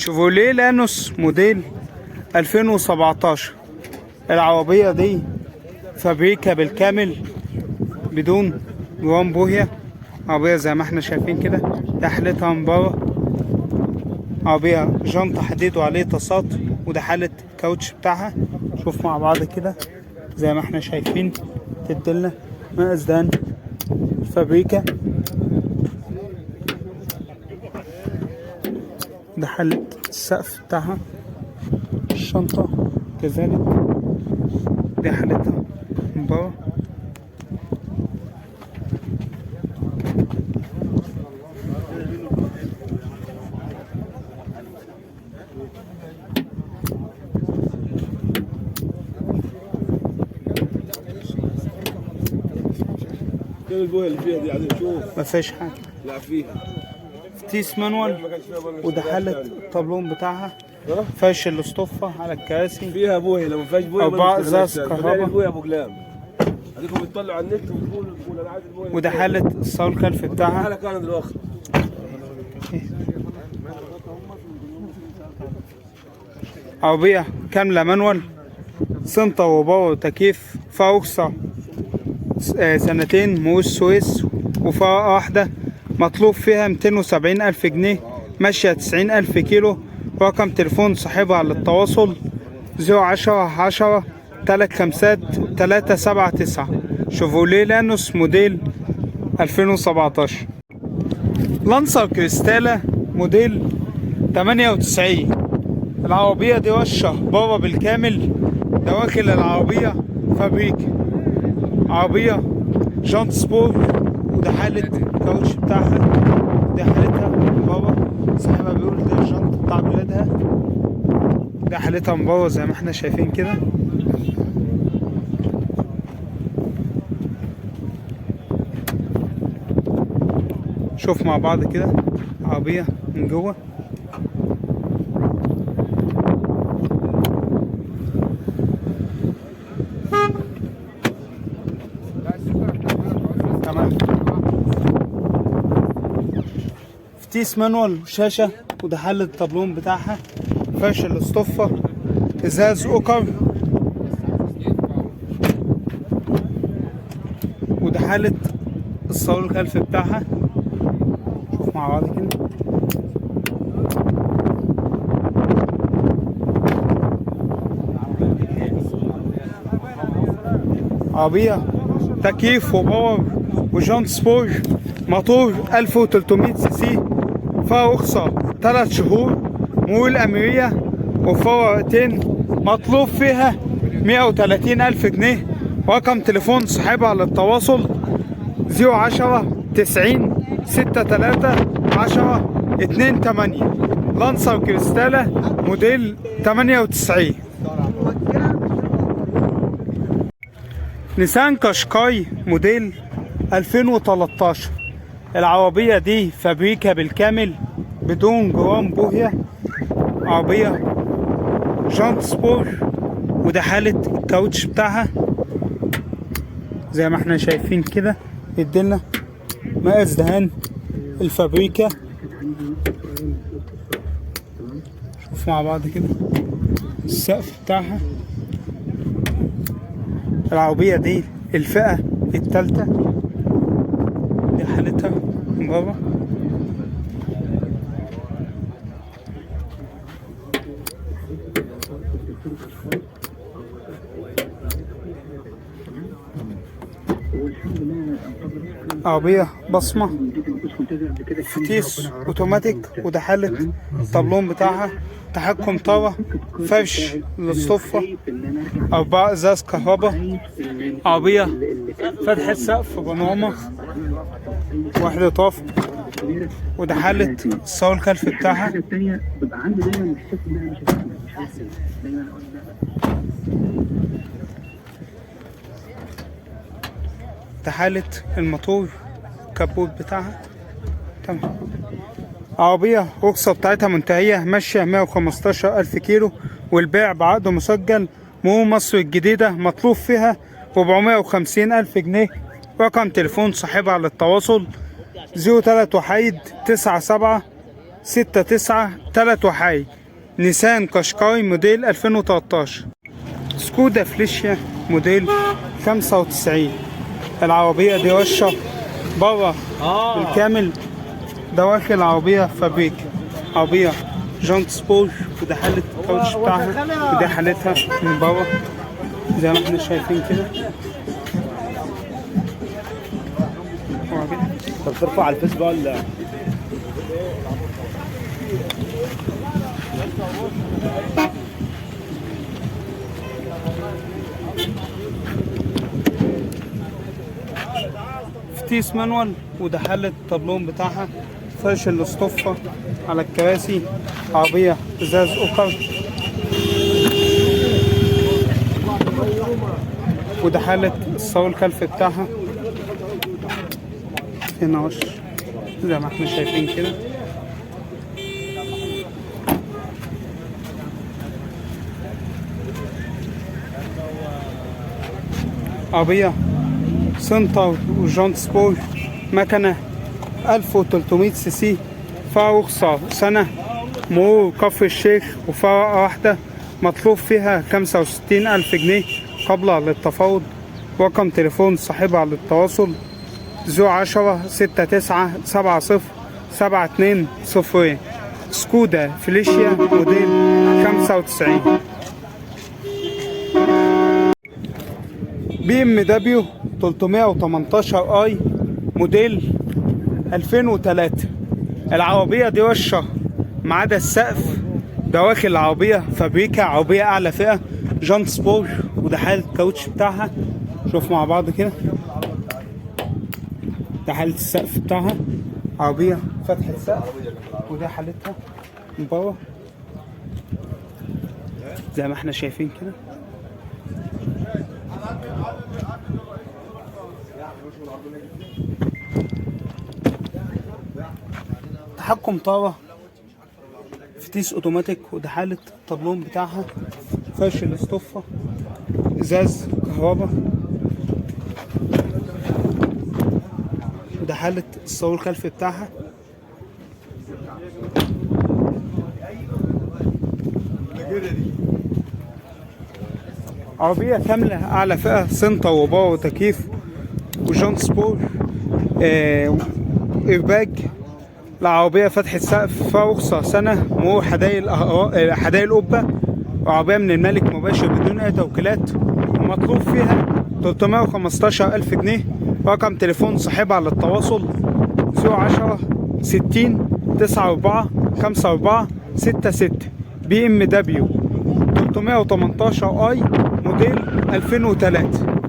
شيفروليه لانوس موديل 2017. العربية دي فابريكا بالكامل بدون جوان بوهية. عربية زي ما احنا شايفين كده، ده حالتها من بره. عربية جنطة حديد وعليه تصاط، وده حالة الكاوتش بتاعها. شوف مع بعض كده زي ما احنا شايفين، تدلنا مقاس دهان فابريكا. ده حالة السقف بتاعها، الشنطة كذلك دي حالتها من بره. كم البويه اللي فيها دي؟ عايزين نشوف. ما فيش حاجة. لا فيها تيس مانوال، وده حالة الطابلون بتاعها. فيش الاسطوفة على الكراسي. فيها بويه، لو ما فيهاش بويه أربعة إزاز كهرباء. البويه ابو قلام. هذيكم بتطلعوا على النت وتقولوا انا عايز البويه. وده حالة الصاله الخلفي بتاعها. حالة كانت دلوقتي. عربية كاملة مانوال، سنتر وباور وتكييف، فيها رخصة سنتين مؤوس سويس، وفيها واحدة. مطلوب فيها 270,000 جنيه، ماشية 90,000 كيلو. رقم تليفون صاحبها للتواصل 010 359. شيفروليه لانوس موديل 2017. لانسر كريستالا موديل 98. العربية دي وشة بابا بالكامل، دواخل العربية فابريكا. عربية جانت سبور، وده حالة الكاوتش بتاعها، دي حالتها من بابا. صاحبها بيقول ده الجانت بتاع بلادها. ده حالتها من بابا زي ما احنا شايفين كده. شوف مع بعض كده عربية من جوه. تمام. فتيس مانوال وشاشة، وده حل الطابلون بتاعها. فرش الاسطوفة، ازاز اوكر، وده حالة الصالون الخلفي بتاعها. شوف مع بعض كده. عربية تكييف وباور وجانت سبور، موتور 1300 سي سي، فيها رخصة 3 شهور، مول أميرية، وفيها ورقتين. مطلوب فيها 130,000 جنيه. رقم تليفون صاحبها للتواصل 010 90 63 10 28. لانسر كريستالا موديل 98. نيسان كاشكاي موديل 2013. العربية دي فابريكا بالكامل بدون جرام بوهية. عربية جانت سبور، وده حالة الكاوتش بتاعها زي ما احنا شايفين كده. يدينا مقاس دهان الفابريكا. شوف مع بعض كده السقف بتاعها. العربية دي الفئة التالتة، دي حالتها من بره. عربية بصمة، فتيس اوتوماتيك، وده حالة الطابلون بتاعها. تحكم طارة، فرش للصفة، 4 ازاز كهرباء. عربية فتحة سقف بانوراما، واحدة طاف، وده حالة الصالة الخلفي بتاعها. ده حالة الموتور، الكابوت بتاعها. تمام. عربية رخصة بتاعتها منتهية، ماشية 115,000 كيلو، والبيع بعقد مسجل. مرور مصر الجديدة. مطلوب فيها 450,000 جنيه. رقم تليفون صاحبها للتواصل 03 97 6 9 3 وحي. نيسان قشقاي موديل 2013. سكودا فليشيا موديل 95. العربية دي وشة بره بالكامل، دواخل العربية فابريك. عربية جانت سبور، وده حالة الكاوتش بتاعها، ودي حالتها من بره زي ما احنا شايفين كده. طب ترفع على الفيس بقى ولا؟ فتيس مانوال، وده حالة الطابلون بتاعها. فرش الاصطفة على الكراسي. عربية ازاز اوكر، وده حالة الصاروخ الخلفي بتاعها. هنا وش زي ما احنا شايفين كده. عربية سنتر وجانت سبور، مكنة 1300 سي سي، فيها رخصة سنة، مرور كفر الشيخ، وفيها واحدة. مطلوب فيها 65,000 جنيه قبل للتفاوض. رقم تليفون صاحبها للتواصل 010 69 70 72 02. سكودا فليشيا موديل 95. بي ام دبليو 318 اي موديل 2003. العربية دي وشة ما عدا السقف، دواخل العربية فابريكا. عربية أعلى فئة، جانت سبور، وده حالة الكاوتش بتاعها. شوف مع بعض كده، ده حالة السقف بتاعها. عربية فتحة سقف، وده حالتها من بره زي ما احنا شايفين كده. تحكم طارة، فتيس اوتوماتيك، وده حالة الطابلون بتاعها. فرش الاصطفة، ازاز كهرباء، وده حالة الصاروخ الخلفي بتاعها. عربية كاملة أعلى فئة، سنتر وباور وتكييف وجانت سبور، إيرباج. العربية فتحة سقف، فيها رخصة سنة، مرور حدائق القبة. وعربية من الملك مباشر بدون أي توكيلات، ومطلوب فيها 315,000 جنيه. رقم تليفون صاحبها للتواصل 010 60 94 54 66. بي ام دبليو 318 اي موديل 2003.